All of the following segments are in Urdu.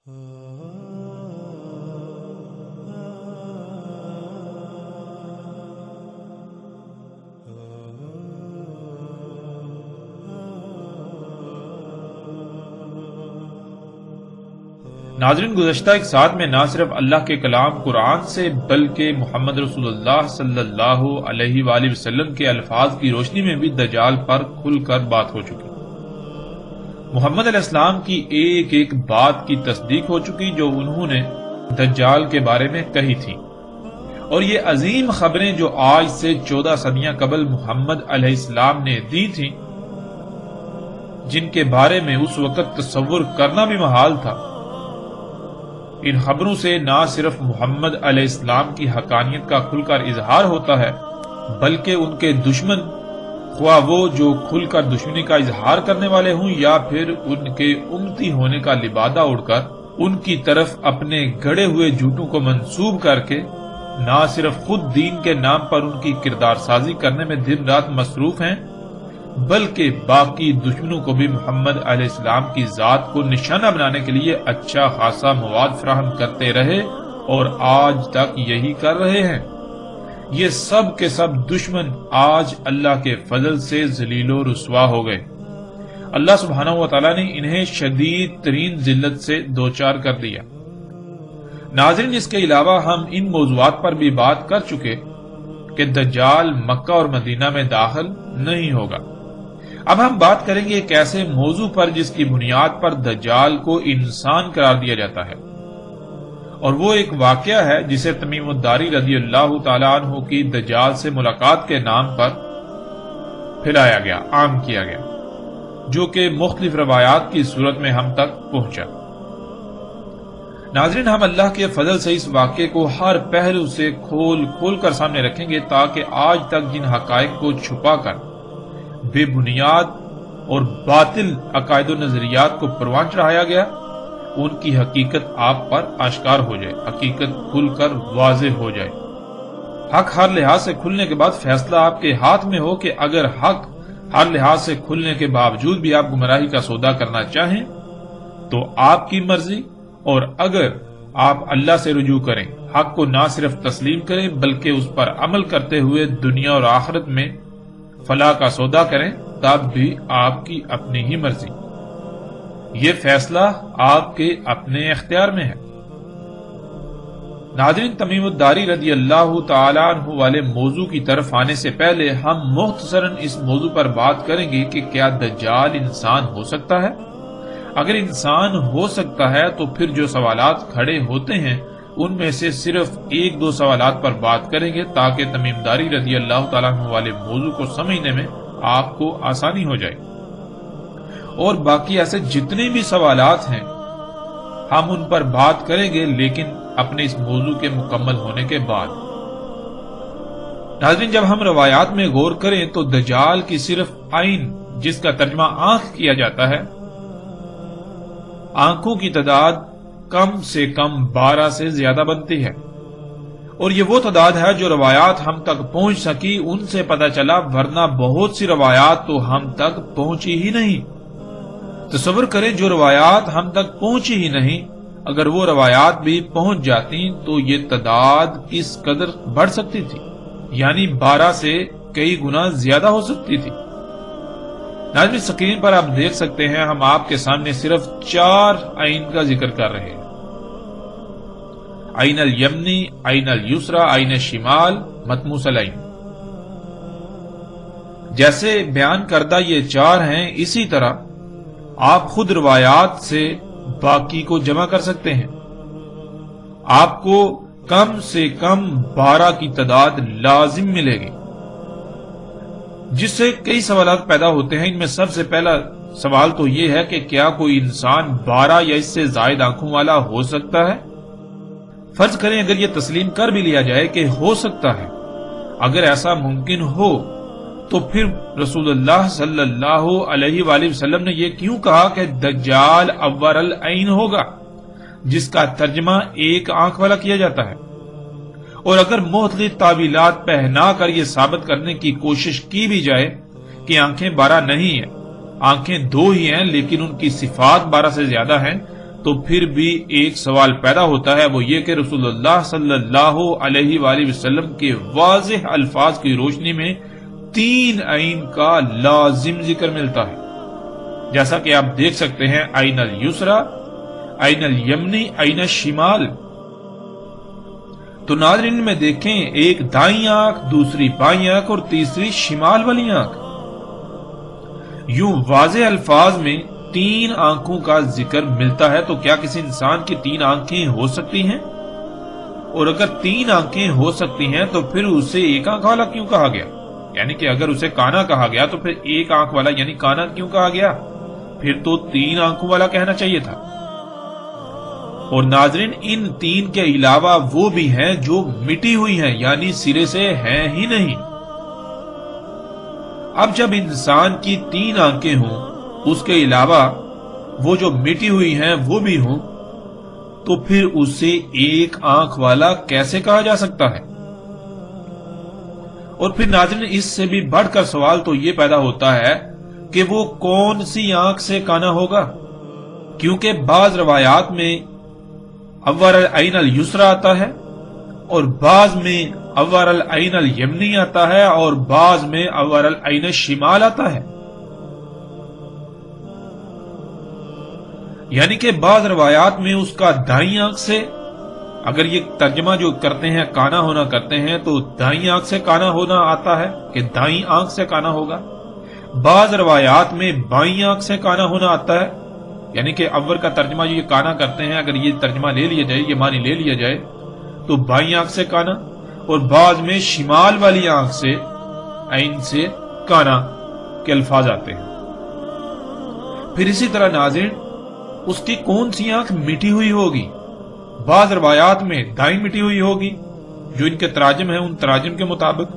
ناظرین، گزشتہ ایک ساتھ میں نہ صرف اللہ کے کلام قرآن سے بلکہ محمد رسول اللہ صلی اللہ علیہ وآلہ وسلم کے الفاظ کی روشنی میں بھی دجال پر کھل کر بات ہو چکی۔ محمد علیہ السلام کی ایک ایک بات کی تصدیق ہو چکی جو انہوں نے دجال کے بارے میں کہی تھی، اور یہ عظیم خبریں جو آج سے 14 صدیاں قبل محمد علیہ السلام نے دی تھیں، جن کے بارے میں اس وقت تصور کرنا بھی محال تھا، ان خبروں سے نہ صرف محمد علیہ السلام کی حقانیت کا کھل کر اظہار ہوتا ہے بلکہ ان کے دشمن، خواہ وہ جو کھل کر دشمنی کا اظہار کرنے والے ہوں یا پھر ان کے امتی ہونے کا لبادہ اڑ کر ان کی طرف اپنے گڑے ہوئے جھوٹوں کو منسوب کر کے نہ صرف خود دین کے نام پر ان کی کردار سازی کرنے میں دن رات مصروف ہیں بلکہ باقی دشمنوں کو بھی محمد علیہ السلام کی ذات کو نشانہ بنانے کے لیے اچھا خاصا مواد فراہم کرتے رہے اور آج تک یہی کر رہے ہیں۔ یہ سب کے سب دشمن آج اللہ کے فضل سے ذلیل و رسوا ہو گئے۔ اللہ سبحانہ و تعالیٰ نے انہیں شدید ترین ذلت سے دوچار کر دیا۔ ناظرین، اس کے علاوہ ہم ان موضوعات پر بھی بات کر چکے کہ دجال مکہ اور مدینہ میں داخل نہیں ہوگا۔ اب ہم بات کریں گے ایک ایسے موضوع پر جس کی بنیاد پر دجال کو انسان قرار دیا جاتا ہے، اور وہ ایک واقعہ ہے جسے تمیم الداری رضی اللہ تعالیٰ عنہ کی دجال سے ملاقات کے نام پر پھیلایا گیا، عام کیا گیا، جو کہ مختلف روایات کی صورت میں ہم تک پہنچا۔ ناظرین، ہم اللہ کے فضل سے اس واقعے کو ہر پہلو سے کھول کر سامنے رکھیں گے تاکہ آج تک جن حقائق کو چھپا کر بے بنیاد اور باطل عقائد و نظریات کو پروان چڑھایا گیا، ان کی حقیقت آپ پر آشکار ہو جائے، حقیقت کھل کر واضح ہو جائے۔ حق ہر لحاظ سے کھلنے کے بعد فیصلہ آپ کے ہاتھ میں ہو کہ اگر حق ہر لحاظ سے کھلنے کے باوجود بھی آپ گمراہی کا سودا کرنا چاہیں تو آپ کی مرضی، اور اگر آپ اللہ سے رجوع کریں، حق کو نہ صرف تسلیم کریں بلکہ اس پر عمل کرتے ہوئے دنیا اور آخرت میں فلاح کا سودا کریں، تب بھی آپ کی اپنی ہی مرضی۔ یہ فیصلہ آپ کے اپنے اختیار میں ہے۔ ناظرین، تمیم الداری رضی اللہ تعالیٰ عنہ والے موضوع کی طرف آنے سے پہلے ہم مختصراً اس موضوع پر بات کریں گے کہ کیا دجال انسان ہو سکتا ہے؟ اگر انسان ہو سکتا ہے تو پھر جو سوالات کھڑے ہوتے ہیں ان میں سے صرف ایک دو سوالات پر بات کریں گے تاکہ تمیم داری رضی اللہ تعالیٰ عنہ والے موضوع کو سمجھنے میں آپ کو آسانی ہو جائے، اور باقی ایسے جتنے بھی سوالات ہیں ہم ان پر بات کریں گے لیکن اپنے اس موضوع کے مکمل ہونے کے بعد۔ ناظرین، جب ہم روایات میں غور کریں تو دجال کی صرف عین، جس کا ترجمہ آنکھ کیا جاتا ہے، آنکھوں کی تعداد کم سے کم 12 سے زیادہ بنتی ہے، اور یہ وہ تعداد ہے جو روایات ہم تک پہنچ سکی ان سے پتہ چلا، ورنہ بہت سی روایات تو ہم تک پہنچی ہی نہیں۔ تصور کریں جو روایات ہم تک پہنچی ہی نہیں، اگر وہ روایات بھی پہنچ جاتی تو یہ تعداد کس قدر بڑھ سکتی تھی، یعنی 12 سے کئی گنا زیادہ ہو سکتی تھی۔ ناظرین، اسکرین پر آپ دیکھ سکتے ہیں ہم آپ کے سامنے صرف 4 عین کا ذکر کر رہے ہیں: عین الیمنی، عین الیسرا، عین الشمال، مطموس العین۔ جیسے بیان کردہ یہ 4 ہیں، اسی طرح آپ خود روایات سے باقی کو جمع کر سکتے ہیں۔ آپ کو کم سے کم 12 کی تعداد لازم ملے گی، جس سے کئی سوالات پیدا ہوتے ہیں۔ ان میں سب سے پہلا سوال تو یہ ہے کہ کیا کوئی انسان 12 یا اس سے زائد آنکھوں والا ہو سکتا ہے؟ فرض کریں اگر یہ تسلیم کر بھی لیا جائے کہ ہو سکتا ہے، اگر ایسا ممکن ہو تو پھر رسول اللہ صلی اللہ علیہ وآلہ وسلم نے یہ کیوں کہا کہ دجال عور العین ہوگا، جس کا ترجمہ ایک آنکھ والا کیا جاتا ہے؟ اور اگر مختلف تعویلات پہنا کر یہ ثابت کرنے کی کوشش کی بھی جائے کہ آنکھیں 12 نہیں ہیں، آنکھیں 2 ہی ہیں لیکن ان کی صفات 12 سے زیادہ ہیں، تو پھر بھی ایک سوال پیدا ہوتا ہے، وہ یہ کہ رسول اللہ صلی اللہ علیہ وآلہ وسلم کے واضح الفاظ کی روشنی میں 3 عین کا لازم ذکر ملتا ہے، جیسا کہ آپ دیکھ سکتے ہیں عین الیسرا، عین الیمنی، عین الشمال۔ تو ناظرین میں دیکھیں، ایک دائیں آنکھ، دوسری بائیں آنکھ اور تیسری شمال والی آنکھ، یوں واضح الفاظ میں 3 آنکھوں کا ذکر ملتا ہے۔ تو کیا کسی انسان کی 3 آنکھیں ہو سکتی ہیں؟ اور اگر 3 آنکھیں ہو سکتی ہیں تو پھر اسے ایک آنکھ والا کیوں کہا گیا؟ یعنی کہ اگر اسے کانا کہا گیا تو پھر ایک آنکھ والا یعنی کانا کیوں کہا گیا؟ پھر تو 3 آنکھوں والا کہنا چاہیے تھا۔ اور ناظرین، ان 3 کے علاوہ وہ بھی ہیں جو مٹی ہوئی ہیں، یعنی سرے سے ہیں ہی نہیں۔ اب جب انسان کی 3 آنکھیں ہوں، اس کے علاوہ وہ جو مٹی ہوئی ہیں وہ بھی ہوں، تو پھر اسے ایک آنکھ والا کیسے کہا جا سکتا ہے؟ اور پھر ناظرین، اس سے بھی بڑھ کر سوال تو یہ پیدا ہوتا ہے کہ وہ کون سی آنکھ سے کانا ہوگا، کیونکہ بعض روایات میں اول العین الیسرا آتا ہے، اور بعض میں اول العین الیمنی آتا ہے، اور بعض میں اول العین الشمال آتا ہے۔ یعنی کہ بعض روایات میں اس کا دائیں آنکھ سے، اگر یہ ترجمہ جو کرتے ہیں کانا ہونا کرتے ہیں تو دائیں آنکھ سے کانا ہونا آتا ہے کہ دائیں آنکھ سے کانا ہوگا۔ بعض روایات میں بائیں آنکھ سے کانا ہونا آتا ہے، یعنی کہ اول کا ترجمہ جو یہ کانا کرتے ہیں، اگر یہ ترجمہ لے لیا جائے، یہ معنی لے لیا جائے تو بائیں آنکھ سے کانا، اور بعض میں شمال والی آنکھ سے عین سے کانا کے الفاظ آتے ہیں۔ پھر اسی طرح ناظرین، اس کی کون سی آنکھ مٹی ہوئی ہوگی؟ بعض روایات میں دائیں مٹی ہوئی ہوگی، جو ان کے تراجم ہیں ان تراجم کے مطابق،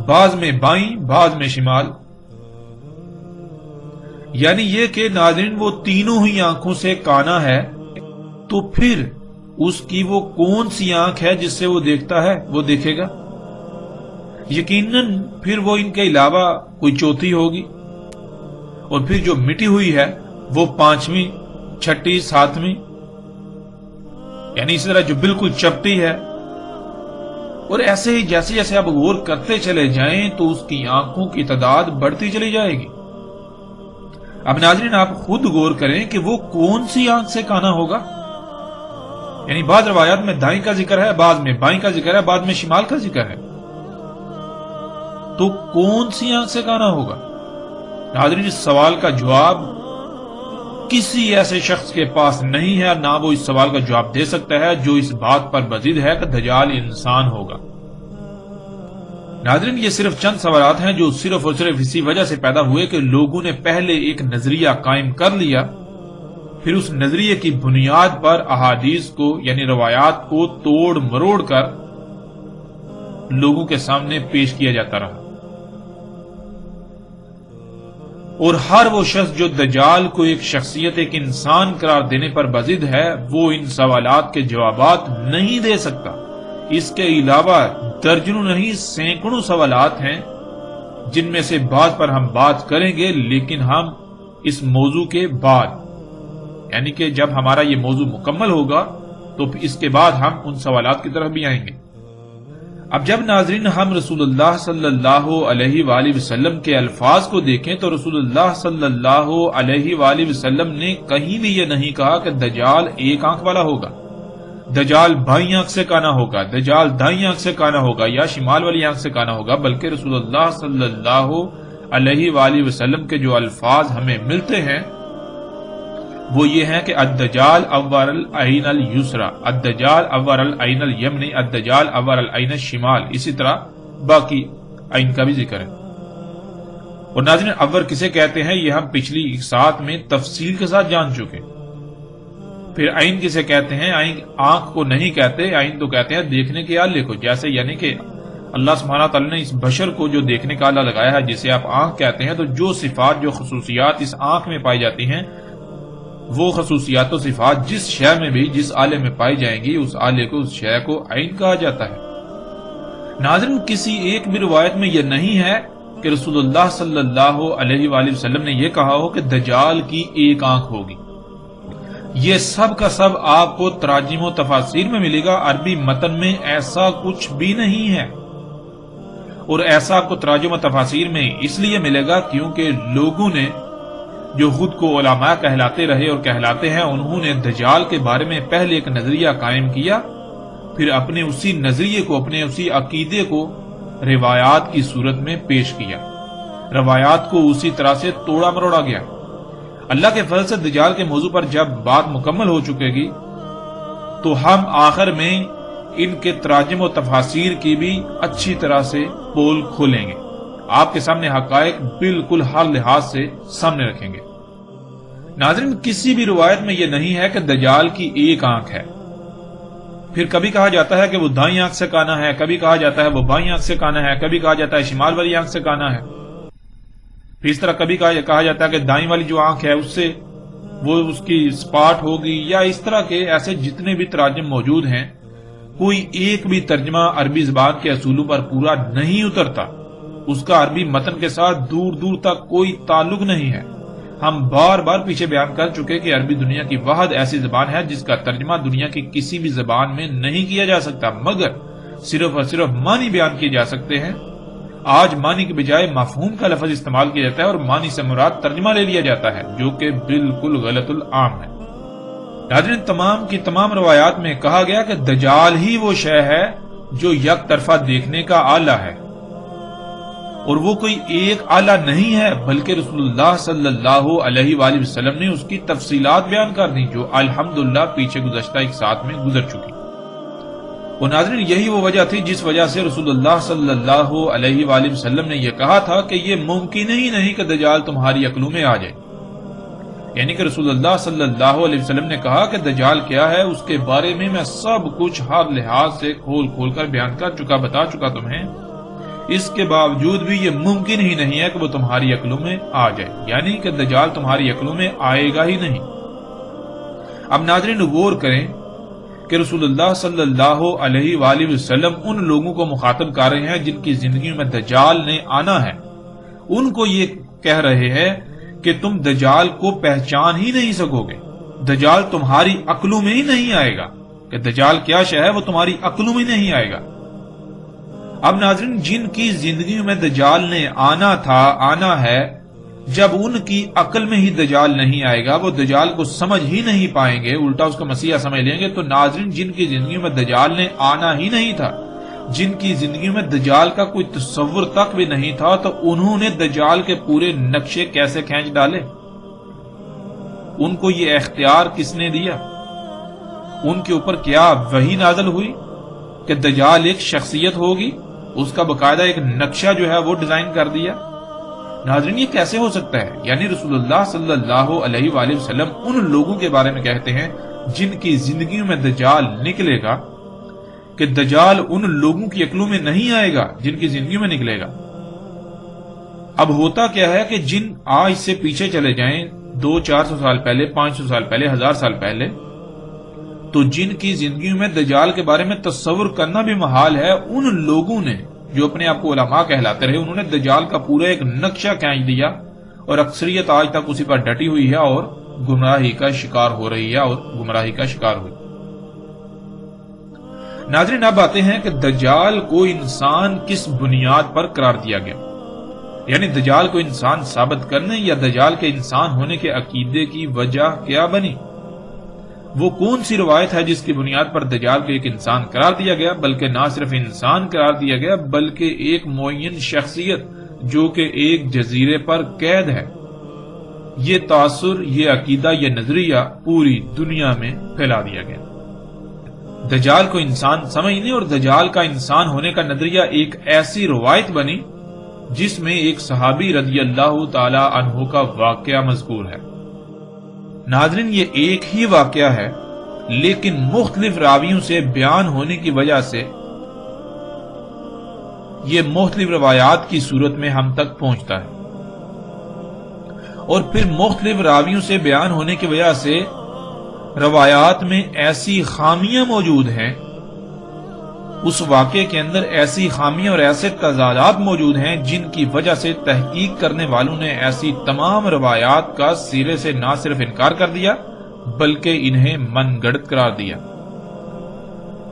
بعض میں بائیں، بعض میں شمال۔ یعنی یہ کہ ناظرین وہ تینوں ہی آنکھوں سے کانا ہے، تو پھر اس کی وہ کون سی آنکھ ہے جس سے وہ دیکھتا ہے، وہ دیکھے گا؟ یقیناً پھر وہ ان کے علاوہ کوئی چوتھی ہوگی، اور پھر جو مٹی ہوئی ہے وہ 5ویں، 6ٹھی، 7ویں، یعنی اسی طرح جو بالکل چپٹی ہے۔ اور ایسے ہی جیسے جیسے آپ غور کرتے چلے جائیں تو اس کی آنکھوں کی تعداد بڑھتی چلی جائے گی۔ اب ناظرین آپ خود غور کریں کہ وہ کون سی آنکھ سے کانا ہوگا؟ یعنی بعض روایات میں دائیں کا ذکر ہے، بعض میں بائیں کا ذکر ہے، بعض میں شمال کا ذکر ہے، تو کون سی آنکھ سے کانا ہوگا؟ ناظرین اس سوال کا جواب کسی ایسے شخص کے پاس نہیں ہے، نہ وہ اس سوال کا جواب دے سکتا ہے جو اس بات پر بضد ہے کہ دجال انسان ہوگا۔ ناظرین یہ صرف چند سوالات ہیں جو صرف اور صرف اسی وجہ سے پیدا ہوئے کہ لوگوں نے پہلے ایک نظریہ قائم کر لیا، پھر اس نظریے کی بنیاد پر احادیث کو یعنی روایات کو توڑ مروڑ کر لوگوں کے سامنے پیش کیا جاتا رہا۔ اور ہر وہ شخص جو دجال کو ایک شخصیت، ایک انسان قرار دینے پر بضد ہے، وہ ان سوالات کے جوابات نہیں دے سکتا۔ اس کے علاوہ درجنوں نہیں سینکڑوں سوالات ہیں جن میں سے بعض پر ہم بات کریں گے، لیکن ہم اس موضوع کے بعد، یعنی کہ جب ہمارا یہ موضوع مکمل ہوگا تو اس کے بعد ہم ان سوالات کی طرف بھی آئیں گے۔ اب جب ناظرین ہم رسول اللہ صلی اللہ علیہ وآلہ وسلم کے الفاظ کو دیکھیں تو رسول اللہ صلی اللہ علیہ وآلہ وسلم نے کہیں بھی یہ نہیں کہا کہ دجال ایک آنکھ والا ہوگا، دجال بائیں آنکھ سے کانا ہوگا، دجال دائیں آنکھ سے کانا ہوگا یا شمال والی آنکھ سے کانا ہوگا، بلکہ رسول اللہ صلی اللہ علیہ وآلہ وسلم کے جو الفاظ ہمیں ملتے ہیں وہ یہ ہیں کہ الدجال اول العین الیسرا، الدجال اول العین الیمنی، الدجال اول العین الشمال، اسی طرح باقی عین کا بھی ذکر ہے۔ اور ناظرین اول کسے کہتے ہیں یہ ہم پچھلی ساتھ میں تفصیل کے ساتھ جان چکے۔ پھر عین کسے کہتے ہیں؟ عین آنکھ کو نہیں کہتے، عین تو کہتے ہیں دیکھنے کے آلے کو، جیسے یعنی کہ اللہ سبحانہ تعالیٰ نے اس بشر کو جو دیکھنے کا آلہ لگایا ہے جسے آپ آنکھ کہتے ہیں، تو جو صفات جو خصوصیات اس آنکھ میں پائی جاتی ہیں وہ خصوصیات و صفات جس شے میں بھی جس آلے میں پائی جائیں گی اس آلے کو اس شے کو عین کہا جاتا ہے۔ ناظرین کسی ایک بھی روایت میں یہ نہیں ہے کہ رسول اللہ صلی اللہ علیہ وآلہ وسلم نے یہ کہا ہو کہ دجال کی ایک آنکھ ہوگی۔ یہ سب کا سب آپ کو تراجم و تفاسیر میں ملے گا، عربی متن میں ایسا کچھ بھی نہیں ہے، اور ایسا آپ کو تراجم و تفاسیر میں اس لیے ملے گا کیونکہ لوگوں نے جو خود کو علماء کہلاتے رہے اور کہلاتے ہیں، انہوں نے دجال کے بارے میں پہلے ایک نظریہ قائم کیا، پھر اپنے اسی نظریے کو، اپنے اسی عقیدے کو روایات کی صورت میں پیش کیا، روایات کو اسی طرح سے توڑا مروڑا گیا۔ اللہ کے فضل سے دجال کے موضوع پر جب بات مکمل ہو چکے گی تو ہم آخر میں ان کے تراجم و تفاسیر کی بھی اچھی طرح سے پول کھولیں گے، آپ کے سامنے حقائق بالکل ہر لحاظ سے سامنے رکھیں گے۔ ناظرین، کسی بھی روایت میں یہ نہیں ہے کہ دجال کی ایک آنکھ ہے، پھر کبھی کہا جاتا ہے کہ وہ دائیں آنکھ سے کانا ہے، کبھی کہا جاتا ہے وہ بائیں آنکھ سے کانا ہے، کبھی کہا جاتا ہے شمال والی آنکھ سے کانا ہے، پھر اس طرح کبھی کہا جاتا ہے کہ دائیں والی جو آنکھ ہے اس سے وہ اس کی سپاٹ ہوگی، یا اس طرح کے ایسے جتنے بھی تراجم موجود ہیں، کوئی ایک بھی ترجمہ عربی زبان کے اصولوں پر پورا نہیں اترتا، اس کا عربی متن کے ساتھ دور دور تک کوئی تعلق نہیں ہے۔ ہم بار بار پیچھے بیان کر چکے کہ عربی دنیا کی واحد ایسی زبان ہے جس کا ترجمہ دنیا کی کسی بھی زبان میں نہیں کیا جا سکتا، مگر صرف اور صرف معنی بیان کیے جا سکتے ہیں۔ آج معنی کے بجائے مفہوم کا لفظ استعمال کیا جاتا ہے اور معنی سے مراد ترجمہ لے لیا جاتا ہے، جو کہ بالکل غلط العام ہے۔ ناظرین، تمام کی تمام روایات میں کہا گیا کہ دجال ہی وہ شے ہے جو یک طرفہ دیکھنے کا آلہ ہے، اور وہ کوئی ایک آلہ نہیں ہے، بلکہ رسول اللہ صلی اللہ علیہ وآلہ وسلم نے اس کی تفصیلات بیان کر دی، جو الحمدللہ پیچھے گزشتہ ایک ساتھ میں گزر چکی۔ اور ناظرین، یہی وہ وجہ تھی جس وجہ سے رسول اللہ صلی اللہ علیہ وآلہ وسلم نے یہ کہا تھا کہ یہ ممکن ہی نہیں کہ دجال تمہاری عقلوں میں آ جائے، یعنی کہ رسول اللہ صلی اللہ علیہ وسلم نے کہا کہ دجال کیا ہے اس کے بارے میں سب کچھ ہر لحاظ سے کھول کھول کر بیان کر چکا، بتا چکا تمہیں، اس کے باوجود بھی یہ ممکن ہی نہیں ہے کہ وہ تمہاری عقلوں میں آ جائے، یعنی کہ دجال تمہاری عقلوں میں آئے گا ہی نہیں۔ اب ناظرین، غور کریں کہ رسول اللہ صلی اللہ علیہ وآلہ وسلم ان لوگوں کو مخاطب کر رہے ہیں جن کی زندگی میں دجال نے آنا ہے، ان کو یہ کہہ رہے ہیں کہ تم دجال کو پہچان ہی نہیں سکو گے، دجال تمہاری عقلوں میں ہی نہیں آئے گا، کہ دجال کیا شے ہے وہ تمہاری عقلوں میں نہیں آئے گا۔ اب ناظرین، جن کی زندگی میں دجال نے آنا تھا، آنا ہے، جب ان کی عقل میں ہی دجال نہیں آئے گا، وہ دجال کو سمجھ ہی نہیں پائیں گے، الٹا اس کو مسیحا سمجھ لیں گے، تو ناظرین جن کی زندگی میں دجال نے آنا ہی نہیں تھا، جن کی زندگی میں دجال کا کوئی تصور تک بھی نہیں تھا، تو انہوں نے دجال کے پورے نقشے کیسے کھینچ ڈالے؟ ان کو یہ اختیار کس نے دیا؟ ان کے اوپر کیا وحی نازل ہوئی کہ دجال ایک شخصیت ہوگی؟ اس کا باقاعدہ ایک نقشہ جو ہے وہ ڈیزائن کر دیا۔ ناظرین، یہ کیسے ہو سکتا ہے؟ یعنی رسول اللہ صلی اللہ علیہ وآلہ وسلم ان لوگوں کے بارے میں کہتے ہیں جن کی زندگی میں دجال نکلے گا، کہ دجال ان لوگوں کی عقلوں میں نہیں آئے گا جن کی زندگی میں نکلے گا۔ اب ہوتا کیا ہے کہ جن آج سے پیچھے چلے جائیں 200-400 سال پہلے، 500 سال پہلے، 1000 سال پہلے، تو جن کی زندگی میں دجال کے بارے میں تصور کرنا بھی محال ہے، ان لوگوں نے جو اپنے آپ کو علماء کہلاتے رہے، انہوں نے دجال کا پورا ایک نقشہ کھینچ دیا، اور اکثریت آج تک اسی پر ڈٹی ہوئی ہے اور گمراہی کا شکار ہو رہی ہے اور گمراہی کا شکار ہوئی۔ ناظرین، اب آتے ہیں کہ دجال کو انسان کس بنیاد پر قرار دیا گیا، یعنی دجال کو انسان ثابت کرنے یا دجال کے انسان ہونے کے عقیدے کی وجہ کیا بنی؟ وہ کون سی روایت ہے جس کی بنیاد پر دجال کو ایک انسان قرار دیا گیا؟ بلکہ نہ صرف انسان قرار دیا گیا، بلکہ ایک معین شخصیت جو کہ ایک جزیرے پر قید ہے۔ یہ تاثر، یہ عقیدہ، یہ نظریہ پوری دنیا میں پھیلا دیا گیا۔ دجال کو انسان سمجھنے اور دجال کا انسان ہونے کا نظریہ ایک ایسی روایت بنی جس میں ایک صحابی رضی اللہ تعالی عنہ کا واقعہ مذکور ہے۔ ناظرین، یہ ایک ہی واقعہ ہے، لیکن مختلف راویوں سے بیان ہونے کی وجہ سے یہ مختلف روایات کی صورت میں ہم تک پہنچتا ہے، اور پھر مختلف راویوں سے بیان ہونے کی وجہ سے روایات میں ایسی خامیاں موجود ہیں، اس واقعے کے اندر ایسی خامیاں اور ایسے تضادات موجود ہیں جن کی وجہ سے تحقیق کرنے والوں نے ایسی تمام روایات کا سرے سے نہ صرف انکار کر دیا بلکہ انہیں من گڑت قرار دیا۔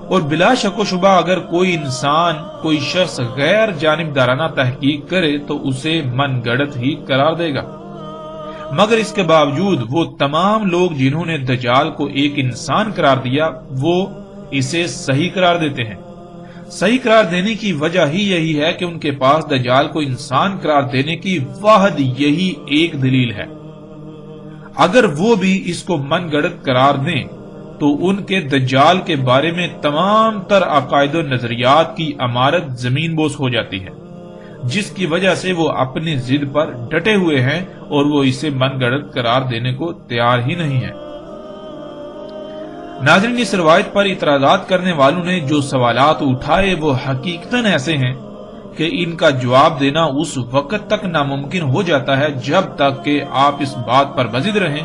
اور بلا شک و شبہ اگر کوئی انسان، کوئی شخص غیر جانبدارانہ تحقیق کرے تو اسے من گڑت ہی قرار دے گا، مگر اس کے باوجود وہ تمام لوگ جنہوں نے دجال کو ایک انسان قرار دیا وہ اسے صحیح قرار دیتے ہیں۔ صحیح قرار دینے کی وجہ ہی یہی ہے کہ ان کے پاس دجال کو انسان قرار دینے کی واحد یہی ایک دلیل ہے۔ اگر وہ بھی اس کو من گڑت قرار دیں تو ان کے دجال کے بارے میں تمام تر عقائد و نظریات کی عمارت زمین بوس ہو جاتی ہے، جس کی وجہ سے وہ اپنی ضد پر ڈٹے ہوئے ہیں اور وہ اسے من گڑت قرار دینے کو تیار ہی نہیں ہے۔ ناظرین، اس روایت پر اعتراضات کرنے والوں نے جو سوالات اٹھائے وہ حقیقتاً ایسے ہیں کہ ان کا جواب دینا اس وقت تک ناممکن ہو جاتا ہے جب تک کہ آپ اس بات پر بزد رہیں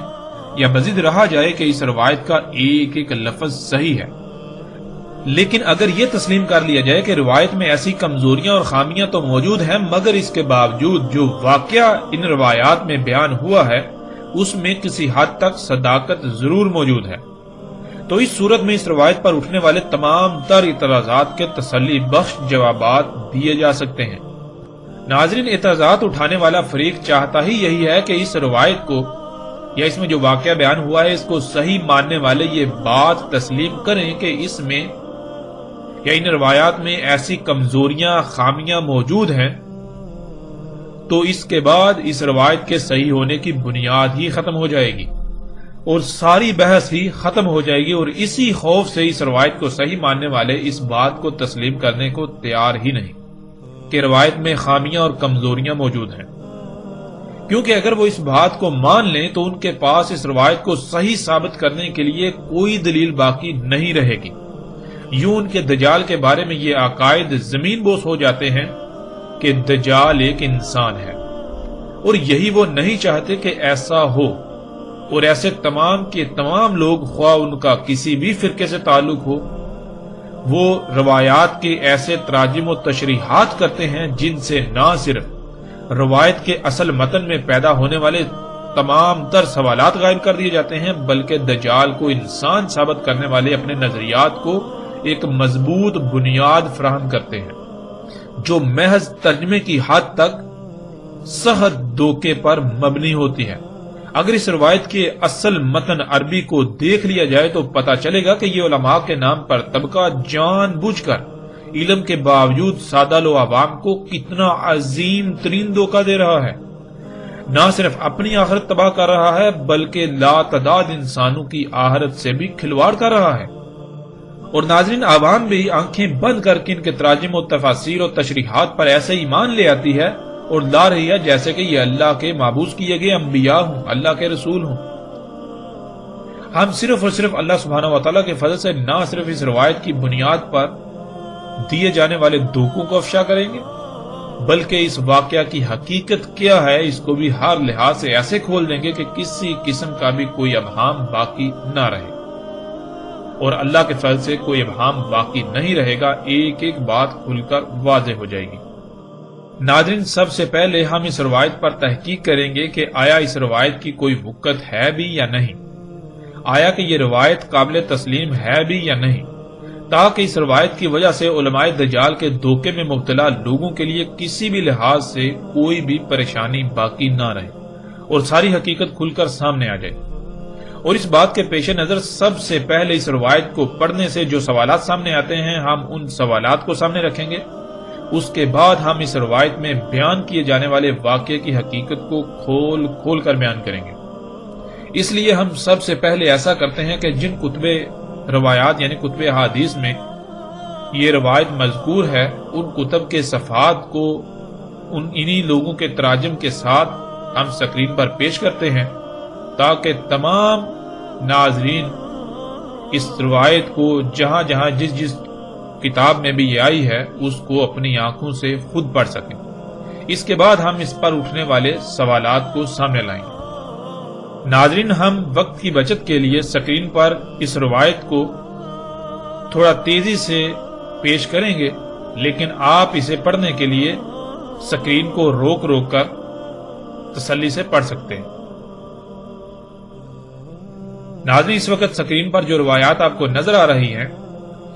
یا بزد رہا جائے کہ اس روایت کا ایک ایک لفظ صحیح ہے۔ لیکن اگر یہ تسلیم کر لیا جائے کہ روایت میں ایسی کمزوریاں اور خامیاں تو موجود ہیں، مگر اس کے باوجود جو واقعہ ان روایات میں بیان ہوا ہے اس میں کسی حد تک صداقت ضرور موجود ہے، تو اس صورت میں اس روایت پر اٹھنے والے تمام تر اعتراضات کے تسلی بخش جوابات دیے جا سکتے ہیں۔ ناظرین، اعتراضات اٹھانے والا فریق چاہتا ہی یہی ہے کہ اس روایت کو یا اس میں جو واقعہ بیان ہوا ہے اس کو صحیح ماننے والے یہ بات تسلیم کریں کہ اس میں یا ان روایات میں ایسی کمزوریاں، خامیاں موجود ہیں، تو اس کے بعد اس روایت کے صحیح ہونے کی بنیاد ہی ختم ہو جائے گی اور ساری بحث ہی ختم ہو جائے گی، اور اسی خوف سے اس روایت کو صحیح ماننے والے اس بات کو تسلیم کرنے کو تیار ہی نہیں کہ روایت میں خامیاں اور کمزوریاں موجود ہیں، کیونکہ اگر وہ اس بات کو مان لیں تو ان کے پاس اس روایت کو صحیح ثابت کرنے کے لیے کوئی دلیل باقی نہیں رہے گی۔ یوں ان کے دجال کے بارے میں یہ عقائد زمین بوس ہو جاتے ہیں کہ دجال ایک انسان ہے، اور یہی وہ نہیں چاہتے کہ ایسا ہو، اور ایسے تمام کے تمام لوگ، خواہ ان کا کسی بھی فرقے سے تعلق ہو، وہ روایات کے ایسے تراجم و تشریحات کرتے ہیں جن سے نہ صرف روایت کے اصل متن میں پیدا ہونے والے تمام تر سوالات غائب کر دیے جاتے ہیں، بلکہ دجال کو انسان ثابت کرنے والے اپنے نظریات کو ایک مضبوط بنیاد فراہم کرتے ہیں جو محض ترجمے کی حد تک سخت دھوکے پر مبنی ہوتی ہے۔ اگر اس روایت کے اصل متن عربی کو دیکھ لیا جائے تو پتہ چلے گا کہ یہ علماء کے نام پر طبقہ جان بوجھ کر علم کے باوجود سادہ لو عوام کو کتنا عظیم ترین دھوکہ دے رہا ہے، نہ صرف اپنی آخرت تباہ کر رہا ہے بلکہ لا تعداد انسانوں کی آخرت سے بھی کھلواڑ کر رہا ہے۔ اور ناظرین، عوام بھی آنکھیں بند کر کے ان کے تراجم و تفاسیر و تشریحات پر ایسے ایمان لے آتی ہے اور لا رہی ہے جیسے کہ یہ اللہ کے مابعوث کیے گئے انبیاء ہوں، اللہ کے رسول ہوں۔ ہم صرف اور صرف اللہ سبحانہ و تعالیٰ کے فضل سے نہ صرف اس روایت کی بنیاد پر دیے جانے والے دھوکوں کو افشا کریں گے بلکہ اس واقعہ کی حقیقت کیا ہے اس کو بھی ہر لحاظ سے ایسے کھول دیں گے کہ کسی قسم کا بھی کوئی ابہام باقی نہ رہے، اور اللہ کے فضل سے کوئی ابہام باقی نہیں رہے گا، ایک ایک بات کھل کر واضح ہو جائے گی۔ ناظرین، سب سے پہلے ہم اس روایت پر تحقیق کریں گے کہ آیا اس روایت کی کوئی وقت ہے بھی یا نہیں، آیا کہ یہ روایت قابل تسلیم ہے بھی یا نہیں، تاکہ اس روایت کی وجہ سے علماء دجال کے دھوکے میں مبتلا لوگوں کے لیے کسی بھی لحاظ سے کوئی بھی پریشانی باقی نہ رہے اور ساری حقیقت کھل کر سامنے آ جائے۔ اور اس بات کے پیش نظر سب سے پہلے اس روایت کو پڑھنے سے جو سوالات سامنے آتے ہیں ہم ان سوالات کو سامنے رکھیں گے، اس کے بعد ہم اس روایت میں بیان کیے جانے والے واقعے کی حقیقت کو کھول کھول کر بیان کریں گے۔ اس لیے ہم سب سے پہلے ایسا کرتے ہیں کہ جن کتب روایات یعنی کتب احادیث میں یہ روایت مذکور ہے ان کتب کے صفحات کو انہی لوگوں کے تراجم کے ساتھ ہم سکرین پر پیش کرتے ہیں تاکہ تمام ناظرین اس روایت کو جہاں جہاں جس جس کتاب میں بھی یہ آئی ہے اس کو اپنی آنکھوں سے خود پڑھ سکیں۔ اس کے بعد ہم اس پر اٹھنے والے سوالات کو سامنے لائیں گے۔ ناظرین، ہم وقت کی بچت کے لیے سکرین پر اس روایت کو تھوڑا تیزی سے پیش کریں گے، لیکن آپ اسے پڑھنے کے لیے سکرین کو روک روک کر تسلی سے پڑھ سکتے ہیں۔ ناظرین، اس وقت سکرین پر جو روایات آپ کو نظر آ رہی ہیں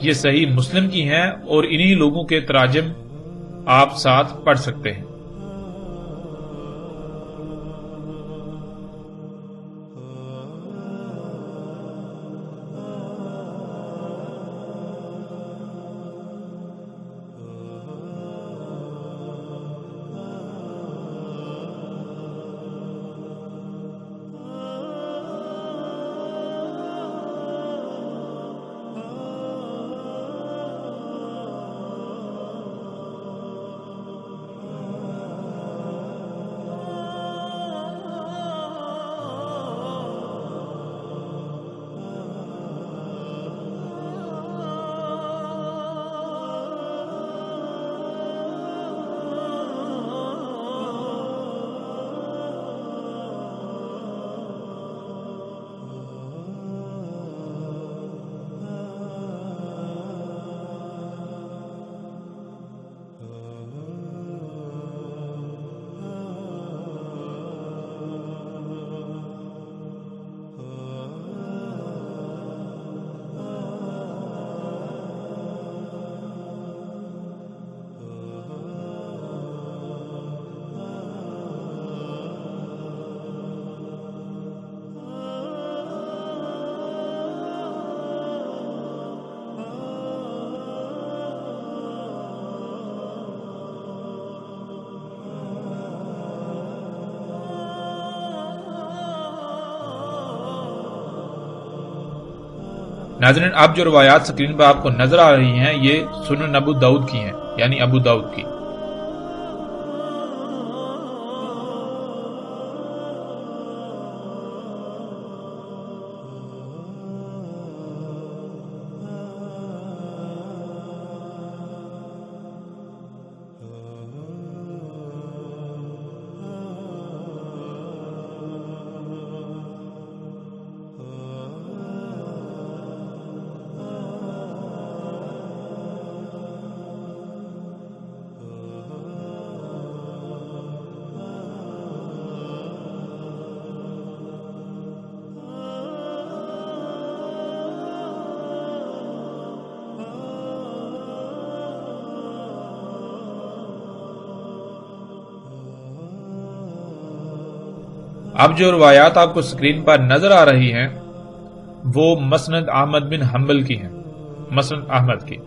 یہ صحیح مسلم کی ہیں اور انہی لوگوں کے تراجم آپ ساتھ پڑھ سکتے ہیں۔ ناظرین، اب جو روایات سکرین پر آپ کو نظر آ رہی ہیں یہ سنن ابو داؤد کی ہیں، یعنی ابو داؤد کی۔ اب جو روایات آپ کو سکرین پر نظر آ رہی ہیں وہ مسند احمد بن حنبل کی ہیں، مسند احمد کی۔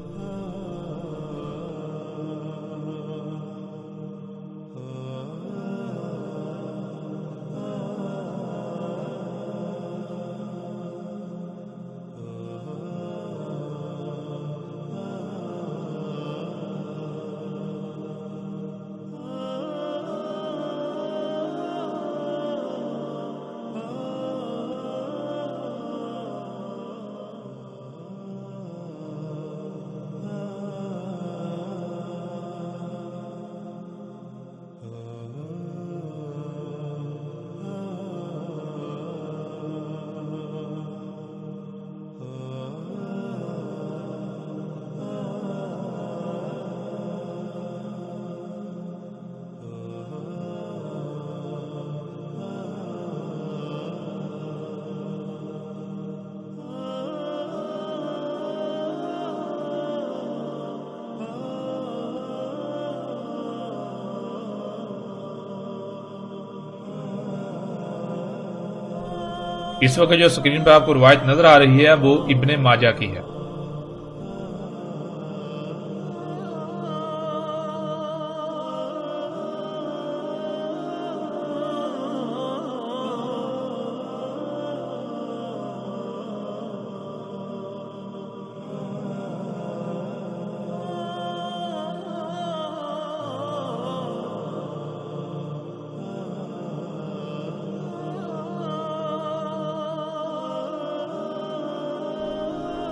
اس وقت جو سکرین پر آپ کو روایت نظر آ رہی ہے وہ ابن ماجہ کی ہے۔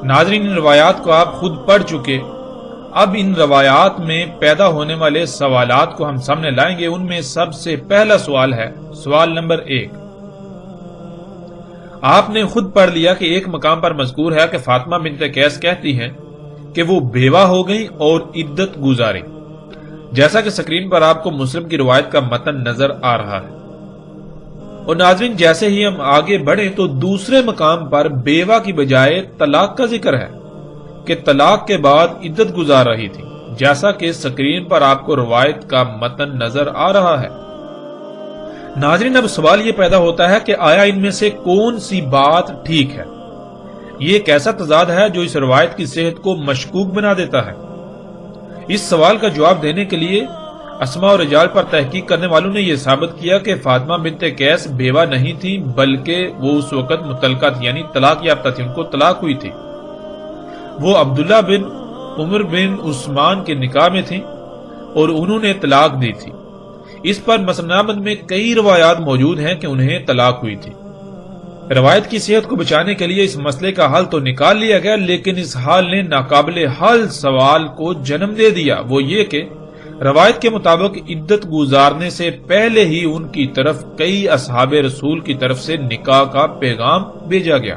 ناظرین، ان روایات کو آپ خود پڑھ چکے، اب ان روایات میں پیدا ہونے والے سوالات کو ہم سامنے لائیں گے۔ ان میں سب سے پہلا سوال ہے، سوال نمبر 1۔ آپ نے خود پڑھ لیا کہ ایک مقام پر مذکور ہے کہ فاطمہ بنت قیس کہتی ہیں کہ وہ بیوہ ہو گئی اور عدت گزاری، جیسا کہ سکرین پر آپ کو مسلم کی روایت کا متن نظر آ رہا ہے۔ اور ناظرین جیسے ہی ہم آگے بڑھیں تو دوسرے مقام پر بیوہ کی بجائے طلاق کا ذکر ہے کہ طلاق کے بعد عدت گزار رہی تھی، جیسا کہ سکرین پر آپ کو روایت کا متن نظر آ رہا ہے۔ ناظرین اب سوال یہ پیدا ہوتا ہے کہ آیا ان میں سے کون سی بات ٹھیک ہے؟ یہ ایک ایسا تضاد ہے جو اس روایت کی صحت کو مشکوک بنا دیتا ہے۔ اس سوال کا جواب دینے کے لیے اسماء اور رجال پر تحقیق کرنے والوں نے یہ ثابت کیا کہ فاطمہ بنت قیس بیوہ نہیں تھی، بلکہ وہ اس وقت مطلقہ تھی، یعنی طلاق یافتہ تھی، ان کو طلاق ہوئی تھی۔ وہ عبداللہ بن عمر بن عثمان کے نکاح میں تھیں اور انہوں نے طلاق دی تھی۔ اس پر مسند احمد میں کئی روایات موجود ہیں کہ انہیں طلاق ہوئی تھی۔ روایت کی صحت کو بچانے کے لیے اس مسئلے کا حل تو نکال لیا گیا، لیکن اس حال نے ناقابل حل سوال کو جنم دے دیا، وہ یہ کہ روایت کے مطابق عدت گزارنے سے پہلے ہی ان کی طرف کئی اصحاب رسول کی طرف سے نکاح کا پیغام بھیجا گیا۔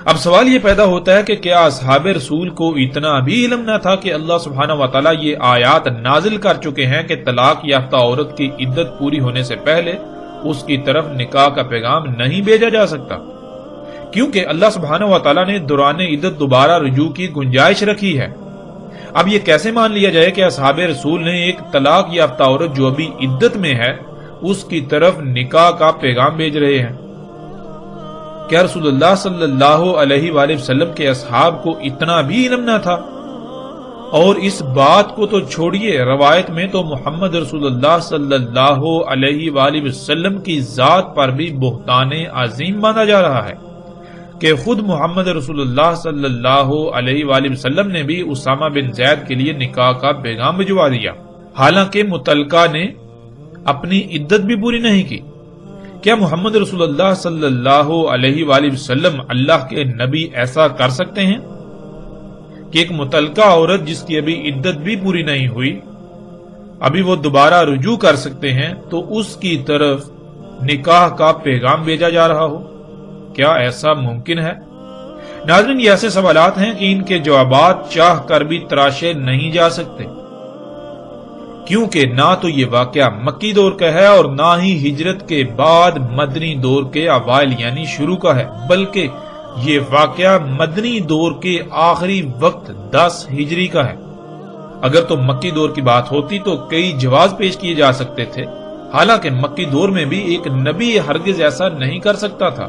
اب سوال یہ پیدا ہوتا ہے کہ کیا اصحاب رسول کو اتنا بھی علم نہ تھا کہ اللہ سبحانہ وتعالی یہ آیات نازل کر چکے ہیں کہ طلاق یافتہ عورت کی عدت پوری ہونے سے پہلے اس کی طرف نکاح کا پیغام نہیں بھیجا جا سکتا، کیونکہ اللہ سبحانہ وتعالی نے دوران عدت دوبارہ رجوع کی گنجائش رکھی ہے۔ اب یہ کیسے مان لیا جائے کہ اصحاب رسول نے ایک طلاق یافتہ عورت جو ابھی عدت میں ہے اس کی طرف نکاح کا پیغام بھیج رہے ہیں؟ کیا رسول اللہ صلی اللہ علیہ وآلہ وسلم کے اصحاب کو اتنا بھی علم نہ تھا؟ اور اس بات کو تو چھوڑیے، روایت میں تو محمد رسول اللہ صلی اللہ علیہ وآلہ وسلم کی ذات پر بھی بہتان عظیم باندھا جا رہا ہے کہ خود محمد رسول اللہ صلی اللہ علیہ وآلہ وسلم نے بھی اسامہ بن زید کے لیے نکاح کا پیغام بھجوا دیا، حالانکہ متعلقہ نے اپنی عدت بھی پوری نہیں کی۔ کیا محمد رسول اللہ صلی اللہ علیہ وآلہ وسلم اللہ کے نبی ایسا کر سکتے ہیں کہ ایک متعلقہ عورت جس کی ابھی عدت بھی پوری نہیں ہوئی، ابھی وہ دوبارہ رجوع کر سکتے ہیں تو اس کی طرف نکاح کا پیغام بھیجا جا رہا ہو؟ کیا ایسا ممکن ہے؟ ناظرین یہ ایسے سوالات ہیں کہ ان کے جوابات چاہ کر بھی تراشے نہیں جا سکتے، کیونکہ نہ تو یہ واقعہ مکی دور کا ہے اور نہ ہی ہجرت کے بعد مدنی دور کے اوائل یعنی شروع کا ہے، بلکہ یہ واقعہ مدنی دور کے آخری وقت 10 ہجری کا ہے۔ اگر تو مکی دور کی بات ہوتی تو کئی جواز پیش کیے جا سکتے تھے، حالانکہ مکی دور میں بھی ایک نبی ہرگز ایسا نہیں کر سکتا تھا،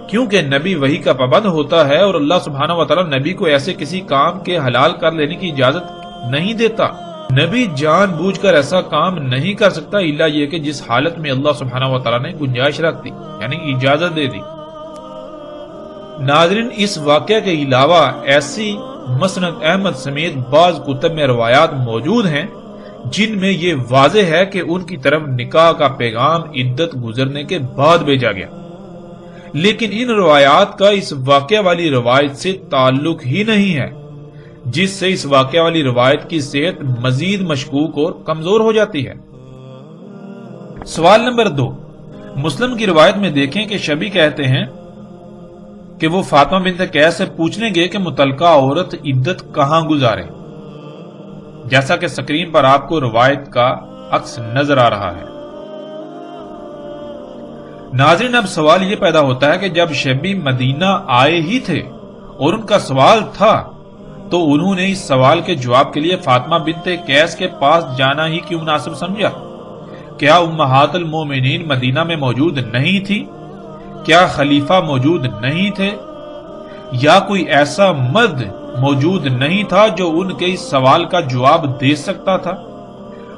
کیونکہ نبی وحی کا پابند ہوتا ہے اور اللہ سبحانہ وتعالی نبی کو ایسے کسی کام کے حلال کر لینے کی اجازت نہیں دیتا۔ نبی جان بوجھ کر ایسا کام نہیں کر سکتا الا یہ کہ جس حالت میں اللہ سبحانہ وتعالی نے گنجائش رکھ دی، یعنی اجازت دے دی۔ ناظرین اس واقعہ کے علاوہ ایسی مسند احمد سمیت بعض کتب میں روایات موجود ہیں جن میں یہ واضح ہے کہ ان کی طرف نکاح کا پیغام عدت گزرنے کے بعد بھیجا گیا، لیکن ان روایات کا اس واقعہ والی روایت سے تعلق ہی نہیں ہے، جس سے اس واقعہ والی روایت کی صحت مزید مشکوک اور کمزور ہو جاتی ہے۔ سوال نمبر 2، مسلم کی روایت میں دیکھیں کہ شبی کہتے ہیں کہ وہ فاطمہ بنت قیس سے پوچھنے گئے کہ متعلقہ عورت عدت کہاں گزارے، جیسا کہ سکرین پر آپ کو روایت کا عکس نظر آ رہا ہے۔ ناظرین اب سوال یہ پیدا ہوتا ہے کہ جب شبی مدینہ آئے ہی تھے اور ان کا سوال تھا تو انہوں نے اس سوال کے جواب کے لیے فاطمہ بنت قیس کے پاس جانا ہی کیوں مناسب سمجھا؟ کیا امہات المومنین مدینہ میں موجود نہیں تھی؟ کیا خلیفہ موجود نہیں تھے؟ یا کوئی ایسا مرد موجود نہیں تھا جو ان کے اس سوال کا جواب دے سکتا تھا؟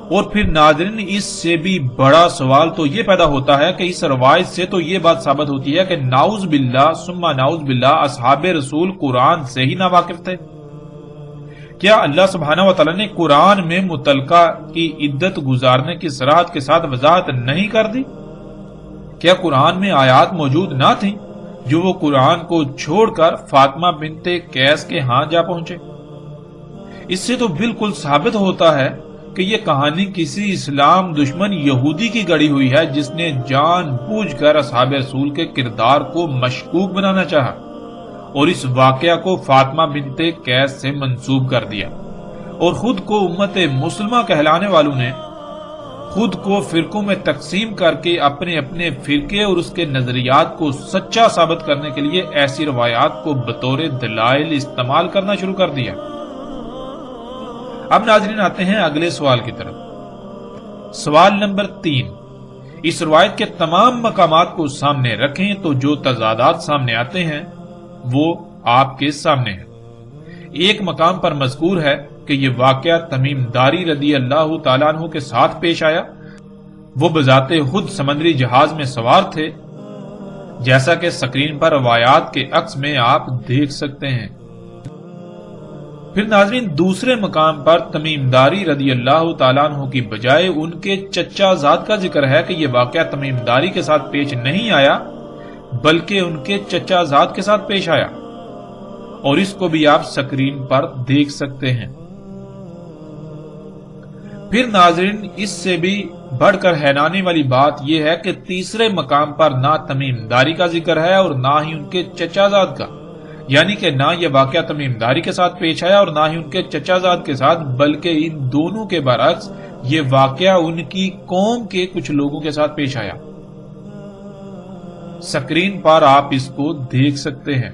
اور پھر ناظرین اس سے بھی بڑا سوال تو یہ پیدا ہوتا ہے کہ اس روایت سے تو یہ بات ثابت ہوتی ہے کہ نعوذ باللہ ثم نعوذ باللہ اصحاب رسول قرآن سے ہی ناواقف تھے۔ کیا اللہ سبحانہ وتعالی نے قرآن میں متعلقہ کی عدت گزارنے کی صراحت کے ساتھ وضاحت نہیں کر دی؟ کیا قرآن میں آیات موجود نہ تھیں جو وہ قرآن کو چھوڑ کر فاطمہ بنت قیس کے ہاں جا پہنچے؟ اس سے تو بالکل ثابت ہوتا ہے کہ یہ کہانی کسی اسلام دشمن یہودی کی گڑی ہوئی ہے جس نے جان بوجھ کر اصحاب رسول کے کردار کو مشکوک بنانا چاہا اور اس واقعہ کو فاطمہ بنت قیس سے منسوب کر دیا، اور خود کو امت مسلمہ کہلانے والوں نے خود کو فرقوں میں تقسیم کر کے اپنے اپنے فرقے اور اس کے نظریات کو سچا ثابت کرنے کے لیے ایسی روایات کو بطور دلائل استعمال کرنا شروع کر دیا۔ اب ناظرین آتے ہیں اگلے سوال کی طرف۔ سوال نمبر 3، اس روایت کے تمام مقامات کو سامنے رکھیں تو جو تضادات سامنے آتے ہیں وہ آپ کے سامنے ہیں۔ ایک مقام پر مذکور ہے کہ یہ واقعہ تمیم داری رضی اللہ تعالیٰ عنہ کے ساتھ پیش آیا۔ وہ بذات خود سمندری جہاز میں سوار تھے، جیسا کہ سکرین پر روایات کے عکس میں آپ دیکھ سکتے ہیں۔ پھر ناظرین دوسرے مقام پر تمیم داری رضی اللہ تعالیٰ عنہ کی بجائے ان کے چچا زاد کا ذکر ہے کہ یہ واقعہ تمیم داری کے ساتھ پیش نہیں آیا بلکہ ان کے چچا زاد کے ساتھ پیش آیا، اور اس کو بھی آپ سکرین پر دیکھ سکتے ہیں۔ پھر ناظرین اس سے بھی بڑھ کر حیرانی والی بات یہ ہے کہ تیسرے مقام پر نہ تمیم داری کا ذکر ہے اور نہ ہی ان کے چچا زاد کا، یعنی کہ نہ یہ واقعہ تمیم داری کے ساتھ پیش آیا اور نہ ہی ان کے چچا زاد کے ساتھ، بلکہ ان دونوں کے برعکس یہ واقعہ ان کی قوم کے کچھ لوگوں کے ساتھ پیش آیا۔ سکرین پر آپ اس کو دیکھ سکتے ہیں۔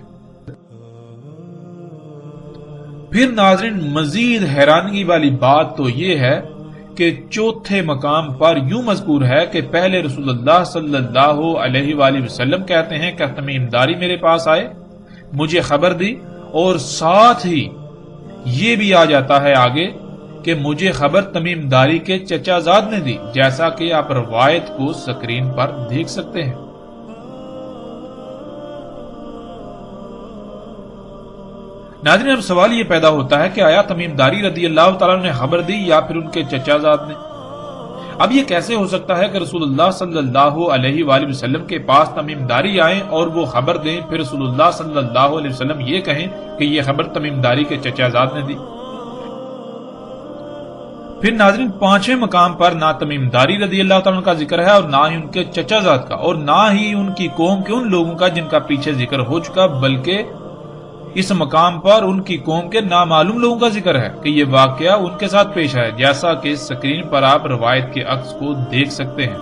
پھر ناظرین مزید حیرانگی والی بات تو یہ ہے کہ چوتھے مقام پر یوں مذکور ہے کہ پہلے رسول اللہ صلی اللہ علیہ وآلہ وسلم کہتے ہیں کہ تمیم داری میرے پاس آئے، مجھے خبر دی، اور ساتھ ہی یہ بھی آ جاتا ہے آگے کہ مجھے خبر تمیم داری کے چچا زاد نے دی، جیسا کہ آپ روایت کو سکرین پر دیکھ سکتے ہیں۔ ناظرین اب سوال یہ پیدا ہوتا ہے کہ آیا تمیم داری رضی اللہ تعالیٰ نے خبر دی یا پھر ان کے چچا زاد نے؟ اب یہ کیسے ہو سکتا ہے کہ رسول اللہ صلی اللہ علیہ وآلہ وسلم کے پاس تمیم داری آئیں اور وہ خبر دیں، پھر رسول اللہ صلی اللہ علیہ وسلم یہ کہیں کہ یہ خبر تمیم داری کے چچا زاد نے دی؟ پھر ناظرین پانچویں مقام پر نہ تمیم داری رضی اللہ تعالیٰ کا ذکر ہے اور نہ ہی ان کے چچا زاد کا، اور نہ ہی ان کی قوم کے ان لوگوں کا جن کا پیچھے ذکر ہو چکا، بلکہ اس مقام پر ان کی قوم کے نامعلوم لوگوں کا ذکر ہے کہ یہ واقعہ ان کے ساتھ پیش آیا، جیسا کہ سکرین پر آپ روایت کے عکس کو دیکھ سکتے ہیں۔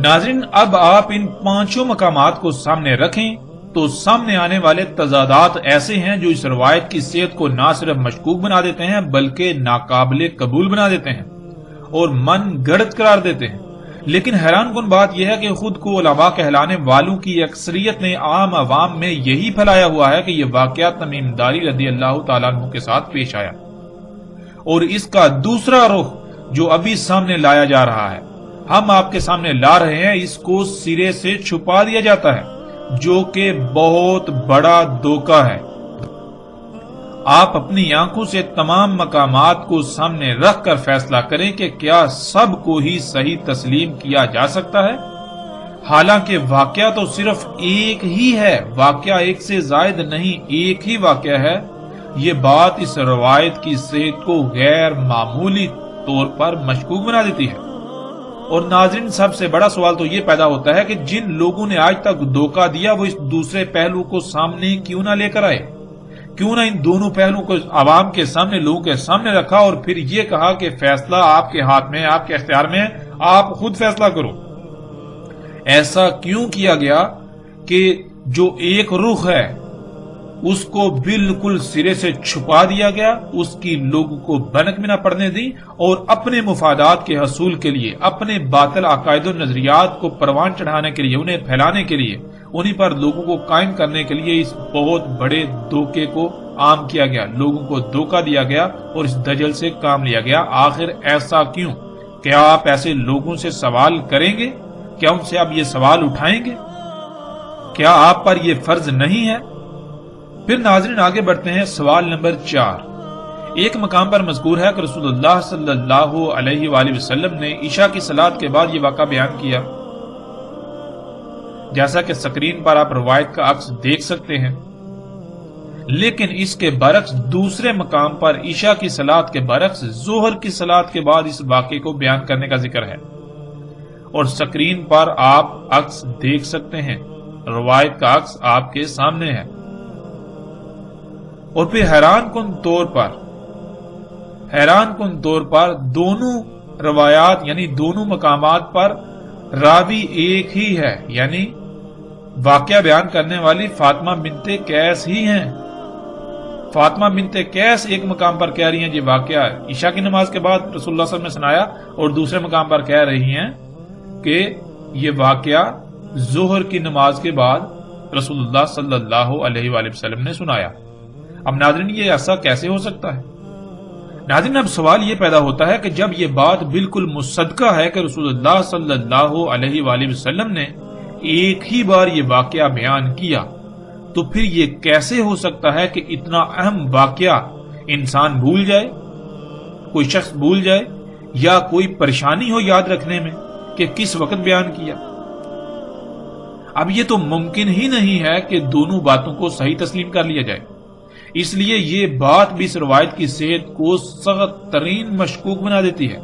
ناظرین اب آپ ان پانچوں مقامات کو سامنے رکھیں تو سامنے آنے والے تضادات ایسے ہیں جو اس روایت کی صحت کو نہ صرف مشکوک بنا دیتے ہیں بلکہ ناقابل قبول بنا دیتے ہیں اور من گڑت قرار دیتے ہیں۔ لیکن حیران کن بات یہ ہے کہ خود کو علماء کہلانے والوں کی اکثریت نے عام عوام میں یہی پھیلایا ہوا ہے کہ یہ واقعہ تمیم داری رضی اللہ تعالیٰ عنہ کے ساتھ پیش آیا، اور اس کا دوسرا رخ جو ابھی سامنے لایا جا رہا ہے، ہم آپ کے سامنے لا رہے ہیں، اس کو سرے سے چھپا دیا جاتا ہے، جو کہ بہت بڑا دھوکہ ہے۔ آپ اپنی آنکھوں سے تمام مقامات کو سامنے رکھ کر فیصلہ کریں کہ کیا سب کو ہی صحیح تسلیم کیا جا سکتا ہے؟ حالانکہ واقعہ تو صرف ایک ہی ہے، واقعہ ایک سے زائد نہیں، ایک ہی واقعہ ہے۔ یہ بات اس روایت کی صحت کو غیر معمولی طور پر مشکوک بنا دیتی ہے۔ اور ناظرین سب سے بڑا سوال تو یہ پیدا ہوتا ہے کہ جن لوگوں نے آج تک دھوکہ دیا وہ اس دوسرے پہلو کو سامنے کیوں نہ لے کر آئے؟ کیوں نہ ان دونوں پہلوؤں کو عوام کے سامنے، لوگوں کے سامنے رکھا اور پھر یہ کہا کہ فیصلہ آپ کے ہاتھ میں، آپ کے اختیار میں، آپ خود فیصلہ کرو؟ ایسا کیوں کیا گیا کہ جو ایک رخ ہے اس کو بالکل سرے سے چھپا دیا گیا، اس کی لوگوں کو بھنک میں نہ پڑنے دی، اور اپنے مفادات کے حصول کے لیے، اپنے باطل عقائد و نظریات کو پروان چڑھانے کے لیے، انہیں پھیلانے کے لیے، انہی پر لوگوں کو قائم کرنے کے لیے اس بہت بڑے دھوکے کو عام کیا گیا، لوگوں کو دھوکہ دیا گیا اور اس دجل سے کام لیا گیا۔ آخر ایسا کیوں؟ کیا آپ ایسے لوگوں سے سوال کریں گے؟ کیا ان سے آپ یہ سوال اٹھائیں گے؟ کیا آپ پر یہ فرض نہیں ہے؟ پھر ناظرین آگے بڑھتے ہیں۔ سوال نمبر 4، ایک مقام پر مذکور ہے کہ رسول اللہ صلی اللہ علیہ وآلہ وسلم نے عشاء کی صلاۃ کے بعد یہ واقعہ بیان کیا، جیسا کہ سکرین پر آپ روایت کا عکس دیکھ سکتے ہیں۔ لیکن اس کے برعکس دوسرے مقام پر عشاء کی صلاۃ کے برعکس ظہر کی صلاۃ کے بعد اس واقعے کو بیان کرنے کا ذکر ہے، اور سکرین پر آپ عکس دیکھ سکتے ہیں، روایت کا عکس آپ کے سامنے ہے۔ اور پھر حیران کن طور پر حیران کن طور پر دونوں روایات یعنی دونوں مقامات پر راوی ایک ہی ہے، یعنی واقعہ بیان کرنے والی فاطمہ بنت قیس ہی ہیں۔ فاطمہ بنت قیس ایک مقام پر کہہ رہی ہیں یہ واقعہ عشاء کی نماز کے بعد رسول اللہ صلی اللہ علیہ وسلم نے سنایا، اور دوسرے مقام پر کہہ رہی ہیں کہ یہ واقعہ ظہر کی نماز کے بعد رسول اللہ صلی اللہ علیہ وآلہ وسلم نے سنایا۔ اب ناظرین یہ ایسا کیسے ہو سکتا ہے؟ ناظرین اب سوال یہ پیدا ہوتا ہے کہ جب یہ بات بالکل مصدقہ ہے کہ رسول اللہ صلی اللہ علیہ وآلہ وسلم نے ایک ہی بار یہ واقعہ بیان کیا، تو پھر یہ کیسے ہو سکتا ہے کہ اتنا اہم واقعہ انسان بھول جائے، کوئی شخص بھول جائے، یا کوئی پریشانی ہو یاد رکھنے میں کہ کس وقت بیان کیا؟ اب یہ تو ممکن ہی نہیں ہے کہ دونوں باتوں کو صحیح تسلیم کر لیا جائے، اس لیے یہ بات بھی اس روایت کی صحت کو سخت ترین مشکوک بنا دیتی ہے۔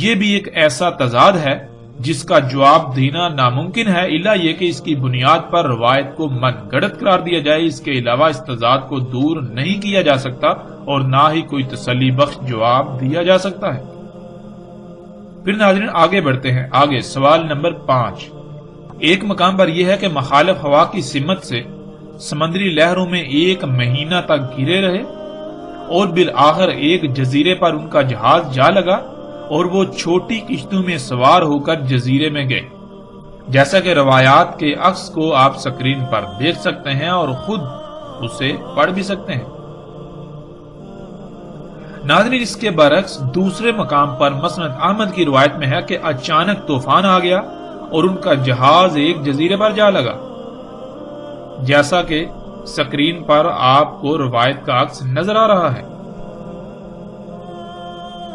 یہ بھی ایک ایسا تضاد ہے جس کا جواب دینا ناممکن ہے، الا یہ کہ اس کی بنیاد پر روایت کو من گھڑت قرار دیا جائے۔ اس کے علاوہ اس تضاد کو دور نہیں کیا جا سکتا اور نہ ہی کوئی تسلی بخش جواب دیا جا سکتا ہے۔ پھر ناظرین آگے بڑھتے ہیں، آگے سوال نمبر 5۔ ایک مقام پر یہ ہے کہ مخالف ہوا کی سمت سے سمندری لہروں میں 1 مہینہ تک گھرے رہے، اور بالآخر ایک جزیرے پر ان کا جہاز جا لگا، اور وہ چھوٹی کشتیوں میں سوار ہو کر جزیرے میں گئے، جیسا کہ روایات کے عکس کو آپ سکرین پر دیکھ سکتے ہیں اور خود اسے پڑھ بھی سکتے ہیں۔ ناظرین اس کے برعکس دوسرے مقام پر مسند احمد کی روایت میں ہے کہ اچانک طوفان آ گیا اور ان کا جہاز ایک جزیرے پر جا لگا، جیسا کہ سکرین پر آپ کو روایت کا عکس نظر آ رہا ہے۔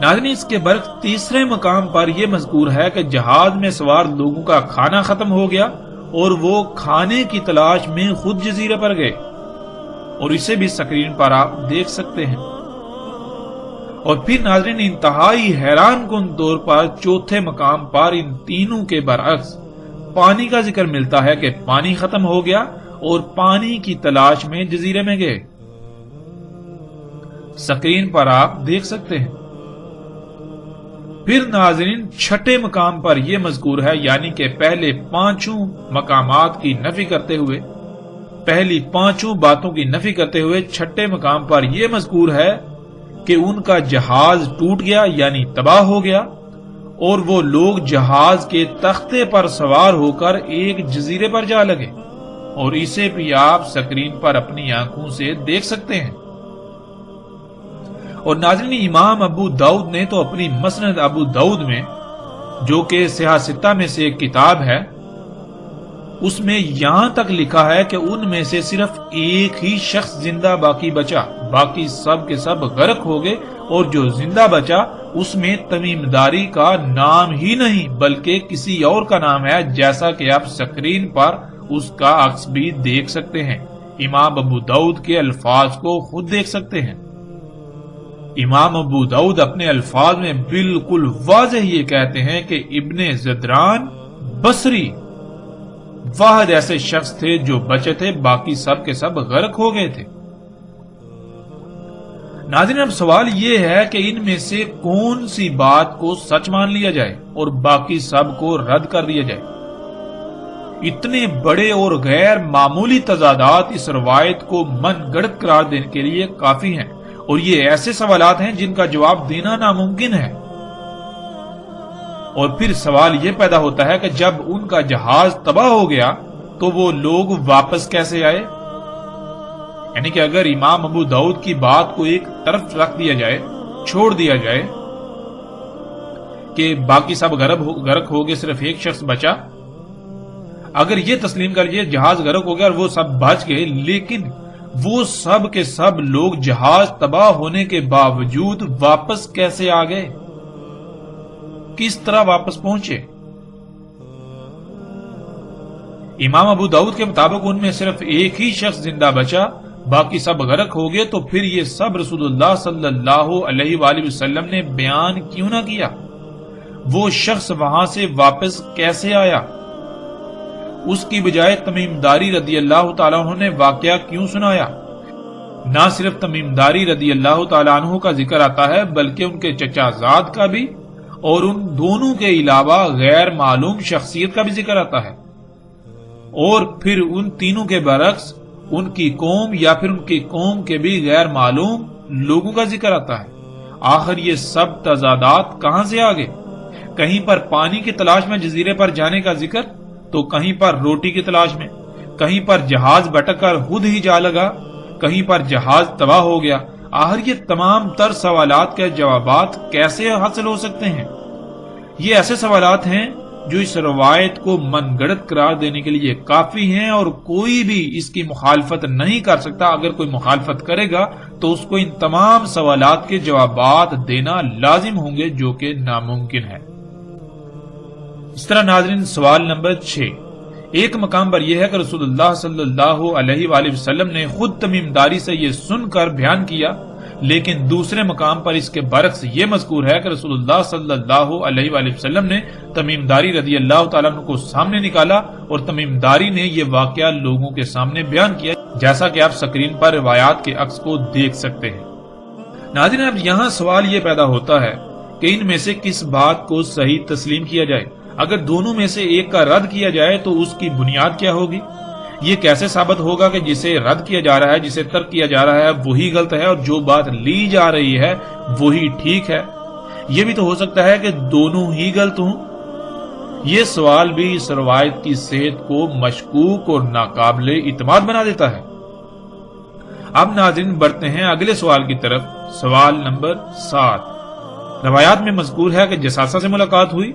ناظرین اس کے برعکس تیسرے مقام پر یہ مذکور ہے کہ جہاز میں سوار لوگوں کا کھانا ختم ہو گیا اور وہ کھانے کی تلاش میں خود جزیرے پر گئے، اور اسے بھی سکرین پر آپ دیکھ سکتے ہیں۔ اور پھر ناظرین انتہائی حیران کن طور پر چوتھے مقام پر ان تینوں کے برعکس پانی کا ذکر ملتا ہے کہ پانی ختم ہو گیا اور پانی کی تلاش میں جزیرے میں گئے، سکرین پر آپ دیکھ سکتے ہیں۔ پھر ناظرین چھٹے مقام پر یہ مذکور ہے، یعنی کہ پہلے 5 مقامات کی نفی کرتے ہوئے، پہلی 5 باتوں کی نفی کرتے ہوئے چھٹے مقام پر یہ مذکور ہے کہ ان کا جہاز ٹوٹ گیا یعنی تباہ ہو گیا، اور وہ لوگ جہاز کے تختے پر سوار ہو کر ایک جزیرے پر جا لگے، اور اسے بھی آپ سکرین پر اپنی آنکھوں سے دیکھ سکتے ہیں۔ اور ناظرین امام ابو داؤد نے تو اپنی مسند ابو داؤد میں، جو کہ صحاح ستہ میں سے ایک کتاب ہے، اس میں یہاں تک لکھا ہے کہ ان میں سے صرف ایک ہی شخص زندہ باقی بچا، باقی سب کے سب غرق ہو گئے، اور جو زندہ بچا اس میں تمیم داری کا نام ہی نہیں بلکہ کسی اور کا نام ہے، جیسا کہ آپ سکرین پر اس کا عکس بھی دیکھ سکتے ہیں۔ امام ابو داؤد کے الفاظ کو خود دیکھ سکتے ہیں۔ امام ابو داؤد اپنے الفاظ میں بالکل واضح یہ کہتے ہیں کہ ابن زدران بصری واحد ایسے شخص تھے جو بچے تھے، باقی سب کے سب غرق ہو گئے تھے۔ ناظرین اب سوال یہ ہے کہ ان میں سے کون سی بات کو سچ مان لیا جائے اور باقی سب کو رد کر دیا جائے؟ اتنے بڑے اور غیر معمولی تضادات اس روایت کو من گڑت قرار دینے کے لیے کافی ہیں، اور یہ ایسے سوالات ہیں جن کا جواب دینا ناممکن ہے۔ اور پھر سوال یہ پیدا ہوتا ہے کہ جب ان کا جہاز تباہ ہو گیا تو وہ لوگ واپس کیسے آئے؟ یعنی کہ اگر امام ابو داؤد کی بات کو ایک طرف رکھ دیا جائے، چھوڑ دیا جائے کہ باقی سب غرق ہو گئے، صرف ایک شخص بچا، اگر یہ تسلیم کر لیے جہاز غرق ہو گیا اور وہ سب بچ گئے، لیکن وہ سب کے سب لوگ جہاز تباہ ہونے کے باوجود واپس کیسے آ گئے؟ کس طرح واپس پہنچے؟ امام ابو داؤد کے مطابق ان میں صرف ایک ہی شخص زندہ بچا، باقی سب غرق ہو گئے، تو پھر یہ سب رسول اللہ صلی اللہ علیہ وآلہ وسلم نے بیان کیوں نہ کیا؟ وہ شخص وہاں سے واپس کیسے آیا؟ اس کی بجائے تمیم داری رضی اللہ تعالیٰ عنہ نے واقعہ کیوں سنایا؟ نہ صرف تمیم داری رضی اللہ تعالیٰ عنہ کا ذکر آتا ہے بلکہ ان کے چچا زاد کا بھی اور ان دونوں کے علاوہ غیر معلوم شخصیت کا بھی ذکر آتا ہے، اور پھر ان تینوں کے برعکس ان کی قوم یا پھر ان کی قوم کے بھی غیر معلوم لوگوں کا ذکر آتا ہے۔ آخر یہ سب تضادات کہاں سے آ گئے؟ کہیں پر پانی کی تلاش میں جزیرے پر جانے کا ذکر تو کہیں پر روٹی کی تلاش میں، کہیں پر جہاز بٹک کر خود ہی جا لگا، کہیں پر جہاز تباہ ہو گیا۔ آخر یہ تمام تر سوالات کے جوابات کیسے حاصل ہو سکتے ہیں؟ یہ ایسے سوالات ہیں جو اس روایت کو من گڑت قرار دینے کے لیے کافی ہیں، اور کوئی بھی اس کی مخالفت نہیں کر سکتا۔ اگر کوئی مخالفت کرے گا تو اس کو ان تمام سوالات کے جوابات دینا لازم ہوں گے، جو کہ ناممکن ہے۔ اس طرح ناظرین، سوال نمبر 6 ایک مقام پر یہ ہے کہ رسول اللہ صلی اللہ علیہ وآلہ وسلم نے خود تمیم داری سے یہ سن کر بیان کیا، لیکن دوسرے مقام پر اس کے برعکس یہ مذکور ہے کہ رسول اللہ صلی اللہ علیہ وآلہ وسلم نے تمیم داری رضی اللہ تعالیٰ عنہ کو سامنے نکالا اور تمیم داری نے یہ واقعہ لوگوں کے سامنے بیان کیا، جیسا کہ آپ سکرین پر روایات کے عکس کو دیکھ سکتے ہیں۔ ناظرین، اب یہاں سوال یہ پیدا ہوتا ہے کہ ان میں سے کس بات کو صحیح تسلیم کیا جائے؟ اگر دونوں میں سے ایک کا رد کیا جائے تو اس کی بنیاد کیا ہوگی؟ یہ کیسے ثابت ہوگا کہ جسے رد کیا جا رہا ہے، جسے ترک کیا جا رہا ہے وہی غلط ہے، اور جو بات لی جا رہی ہے وہی ٹھیک ہے؟ یہ بھی تو ہو سکتا ہے کہ دونوں ہی غلط ہوں۔ یہ سوال بھی اس روایت کی صحت کو مشکوک اور ناقابل اعتماد بنا دیتا ہے۔ اب ناظرین بڑھتے ہیں اگلے سوال کی طرف۔ سوال نمبر 7 روایات میں مذکور ہے کہ جساسہ سے ملاقات ہوئی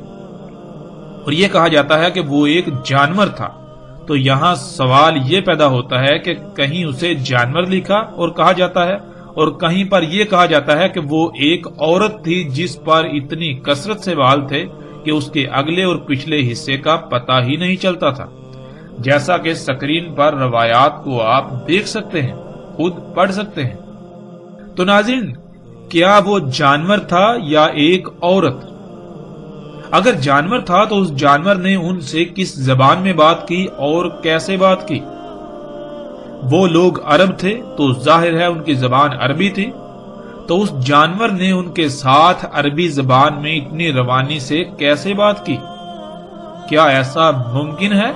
اور یہ کہا جاتا ہے کہ وہ ایک جانور تھا، تو یہاں سوال یہ پیدا ہوتا ہے کہ کہیں اسے جانور لکھا اور کہا جاتا ہے، اور کہیں پر یہ کہا جاتا ہے کہ وہ ایک عورت تھی جس پر اتنی کثرت سے بال تھے کہ اس کے اگلے اور پچھلے حصے کا پتہ ہی نہیں چلتا تھا، جیسا کہ سکرین پر روایات کو آپ دیکھ سکتے ہیں، خود پڑھ سکتے ہیں۔ تو ناظرین، کیا وہ جانور تھا یا ایک عورت؟ اگر جانور تھا تو اس جانور نے ان سے کس زبان میں بات کی اور کیسے بات کی؟ وہ لوگ عرب تھے تو ظاہر ہے ان کی زبان عربی تھی، تو اس جانور نے ان کے ساتھ عربی زبان میں اتنی روانی سے کیسے بات کی؟ کیا ایسا ممکن ہے؟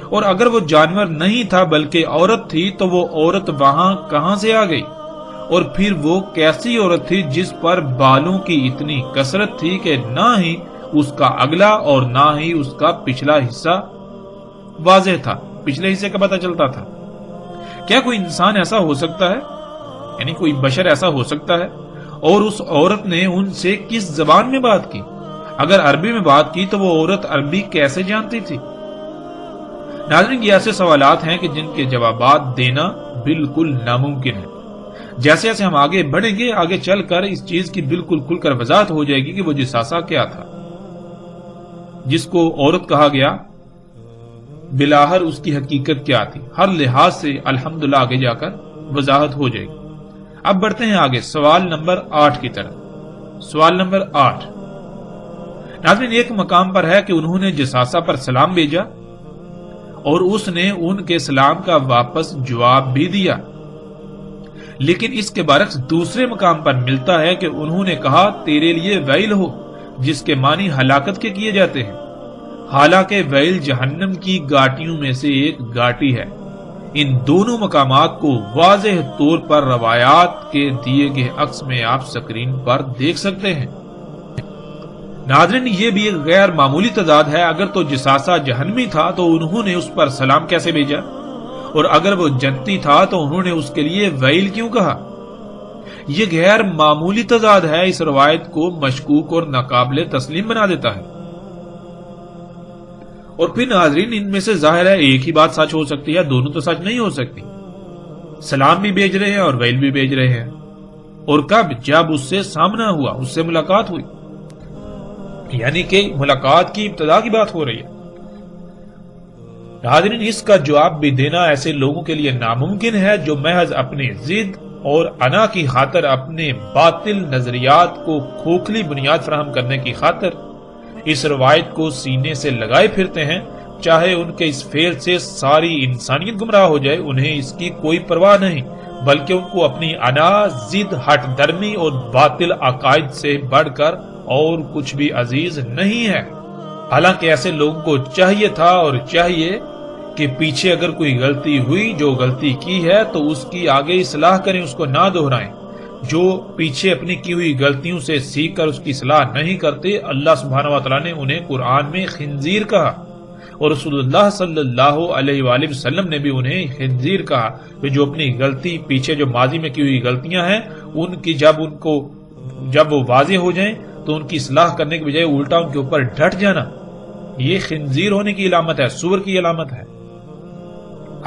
اور اگر وہ جانور نہیں تھا بلکہ عورت تھی تو وہ عورت وہاں کہاں سے آ گئی؟ اور پھر وہ کیسی عورت تھی جس پر بالوں کی اتنی کثرت تھی کہ نہ ہی اس کا اگلا اور نہ ہی اس کا پچھلا حصہ واضح تھا، پچھلے حصے کا پتہ چلتا تھا؟ کیا کوئی انسان ایسا ہو سکتا ہے، یعنی کوئی بشر ایسا ہو سکتا ہے؟ اور اس عورت نے ان سے کس زبان میں بات کی؟ اگر عربی میں بات کی تو وہ عورت عربی کیسے جانتی تھی؟ ناظرین، یہ ایسے سوالات ہیں کہ جن کے جوابات دینا بالکل ناممکن ہے۔ جیسے جیسے ہم آگے بڑھیں گے، آگے چل کر اس چیز کی بالکل کھل کر وضاحت ہو جائے گی کہ وہ جساسہ کیا تھا جس کو عورت کہا گیا، بلاہر اس کی حقیقت کیا تھی۔ ہر لحاظ سے الحمدللہ آگے جا کر وضاحت ہو جائے گی۔ اب بڑھتے ہیں آگے سوال نمبر 8 کی طرف۔ سوال نمبر 8 ناظرین، ایک مقام پر ہے کہ انہوں نے جساسہ پر سلام بھیجا اور اس نے ان کے سلام کا واپس جواب بھی دیا، لیکن اس کے برعکس دوسرے مقام پر ملتا ہے کہ انہوں نے کہا تیرے لیے ویل ہو، جس کے معنی ہلاکت کے کیے جاتے ہیں، حالانکہ ویل جہنم کی گاٹیوں میں سے ایک گاٹی ہے۔ ان دونوں مقامات کو واضح طور پر روایات کے دیے گئے عکس میں آپ سکرین پر دیکھ سکتے ہیں۔ ناظرین، یہ بھی ایک غیر معمولی تضاد ہے۔ اگر تو جساسہ جہنمی تھا تو انہوں نے اس پر سلام کیسے بھیجا؟ اور اگر وہ جنتی تھا تو انہوں نے اس کے لیے ویل کیوں کہا؟ یہ غیر معمولی تضاد ہے، اس روایت کو مشکوک اور ناقابل تسلیم بنا دیتا ہے۔ اور پھر ناظرین، ان میں سے ظاہر ہے ایک ہی بات سچ ہو سکتی ہے، دونوں تو سچ نہیں ہو سکتی۔ سلام بھی بھیج رہے ہیں اور ویل بھی بھیج رہے ہیں، اور کب؟ جب اس سے سامنا ہوا، اس سے ملاقات ہوئی، یعنی کہ ملاقات کی ابتدا کی بات ہو رہی ہے۔ ناظرین، اس کا جواب بھی دینا ایسے لوگوں کے لیے ناممکن ہے جو محض اپنی ضد اور انا کی خاطر، اپنے باطل نظریات کو کھوکھلی بنیاد فراہم کرنے کی خاطر اس روایت کو سینے سے لگائے پھرتے ہیں۔ چاہے ان کے اس فعل سے ساری انسانیت گمراہ ہو جائے، انہیں اس کی کوئی پرواہ نہیں، بلکہ ان کو اپنی انا، ضد، ہٹ درمی اور باطل عقائد سے بڑھ کر اور کچھ بھی عزیز نہیں ہے۔ حالانکہ ایسے لوگوں کو چاہیے تھا اور چاہیے کہ پیچھے اگر کوئی غلطی ہوئی، جو غلطی کی ہے تو اس کی آگے اصلاح کریں، اس کو نہ دہرائیں۔ جو پیچھے اپنی کی ہوئی غلطیوں سے سیکھ کر اس کی اصلاح نہیں کرتے، اللہ سبحانہ و تعالیٰ نے انہیں قرآن میں خنزیر کہا، اور رسول اللہ صلی اللہ علیہ وآلہ وسلم نے بھی انہیں خنزیر کہا، کہ جو اپنی غلطی پیچھے جو ماضی میں کی ہوئی غلطیاں ہیں ان کی جب وہ واضح ہو جائیں تو ان کی اصلاح کرنے کے بجائے الٹا ان کے اوپر ڈٹ جانا، یہ خنزیر ہونے کی علامت ہے، سور کی علامت ہے۔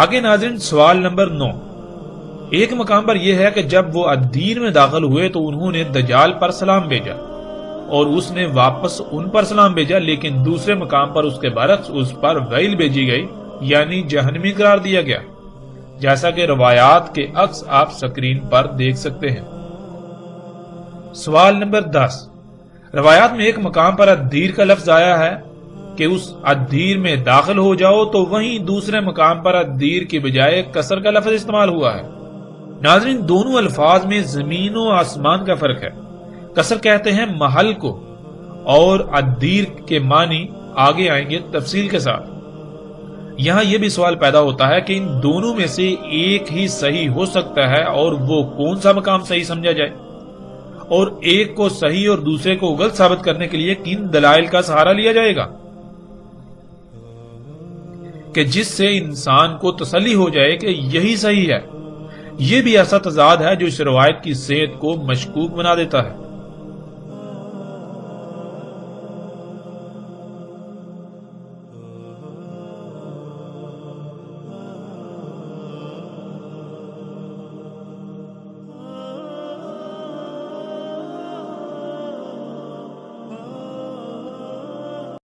آگے ناظرین سوال نمبر 9۔ ایک مقام پر یہ ہے کہ جب وہ الدین میں داخل ہوئے تو انہوں نے دجال پر سلام بھیجا اور اس نے واپس ان پر سلام بھیجا، لیکن دوسرے مقام پر اس کے برعکس اس پر ویل بھیجی گئی، یعنی جہنمی قرار دیا گیا، جیسا کہ روایات کے عکس آپ سکرین پر دیکھ سکتے ہیں۔ سوال نمبر 10۔ روایات میں ایک مقام پر الدیر کا لفظ آیا ہے کہ اس الدیر میں داخل ہو جاؤ، تو وہیں دوسرے مقام پر الدیر کی بجائے کسر کا لفظ استعمال ہوا ہے۔ ناظرین دونوں الفاظ میں زمین و آسمان کا فرق ہے۔ کسر کہتے ہیں محل کو، اور الدیر کے معنی آگے آئیں گے تفصیل کے ساتھ۔ یہاں یہ بھی سوال پیدا ہوتا ہے کہ ان دونوں میں سے ایک ہی صحیح ہو سکتا ہے، اور وہ کون سا مقام صحیح سمجھا جائے، اور ایک کو صحیح اور دوسرے کو غلط ثابت کرنے کے لیے کن دلائل کا سہارا لیا جائے گا کہ جس سے انسان کو تسلی ہو جائے کہ یہی صحیح ہے۔ یہ بھی ایسا تضاد ہے جو اس روایت کی صحت کو مشکوک بنا دیتا ہے۔